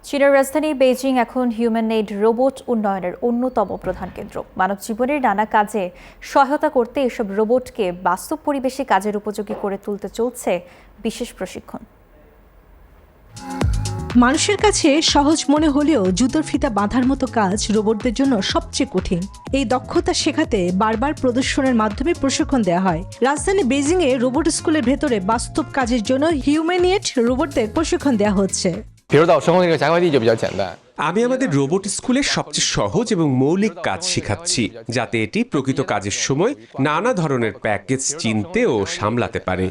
চীনের রাজধানী বেইজিং এখন হিউম্যানমেড রোবট উন্নয়নের অন্যতম প্রধান কেন্দ্র। মানব জীবনের নানা কাজে সহায়তা করতে এসব রোবটকে বাস্তব পরিবেশে কাজের উপযোগী করে তুলতে চলছে বিশেষ প্রশিক্ষণ। মানুষের কাছে সহজ মনে হলেও জুতোর ফিতা বাঁধার মতো কাজ রোবটদের জন্য সবচেয়ে কঠিন। এই দক্ষতা শেখাতে বারবার প্রদর্শনের মাধ্যমে প্রশিক্ষণ দেওয়া হয়। রাজধানী বেইজিংয়ে রোবট স্কুলের ভেতরে বাস্তব কাজের জন্য হিউম্যানয়েড রোবটদের প্রশিক্ষণ দেওয়া হচ্ছে। আমি আমাদের রোবট স্কুলের সবচেয়ে সহজ এবং মৌলিক কাজ শেখাচ্ছি, যাতে এটি প্রকৃত কাজের সময় নানা ধরনের প্যাকেজ চিনতে ও সামলাতে পারে।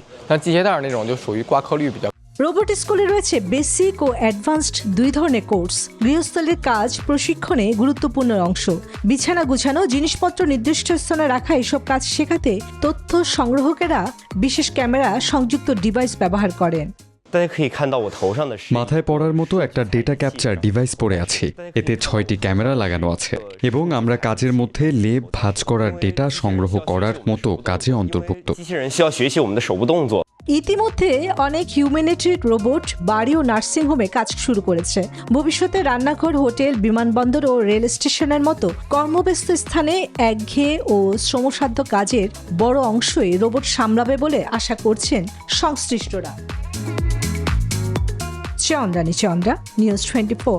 রোবট স্কুলে রয়েছে বেসিক ও অ্যাডভান্সড দুই ধরনের কোর্স। গৃহস্থলীর কাজ প্রশিক্ষণে গুরুত্বপূর্ণ অংশ। বিছানা গুছানো, জিনিসপত্র নির্দিষ্ট স্থানে রাখা এসব কাজ শেখাতে তথ্য সংগ্রাহকেরা বিশেষ ক্যামেরা সংযুক্ত ডিভাইস ব্যবহার করেন। মাথায় পড়ার মতো একটা ডেটা ক্যাপচার ডিভাইস পড়ে আছি। এতে 6টি ক্যামেরা লাগানো আছে এবং আমরা কাজের মধ্যে লেপ ভাঁজ করার ডেটা সংগ্রহ করার মতো কাজে অন্তর্ভুক্ত। ইতিমধ্যে অনেক হিউম্যানিটেড রোবট বাড়ি ও নার্সিংহোমে কাজ শুরু করেছে। ভবিষ্যতে রান্নাঘর, হোটেল, বিমানবন্দর ও রেল স্টেশনের মতো কর্মব্যস্ত স্থানে একঘেয়ে ও শ্রমসাধ্য কাজের বড় অংশই রোবট সামলাবে বলে আশা করছেন সংশ্লিষ্টরা। চন্দ্রা, নিউজ 24।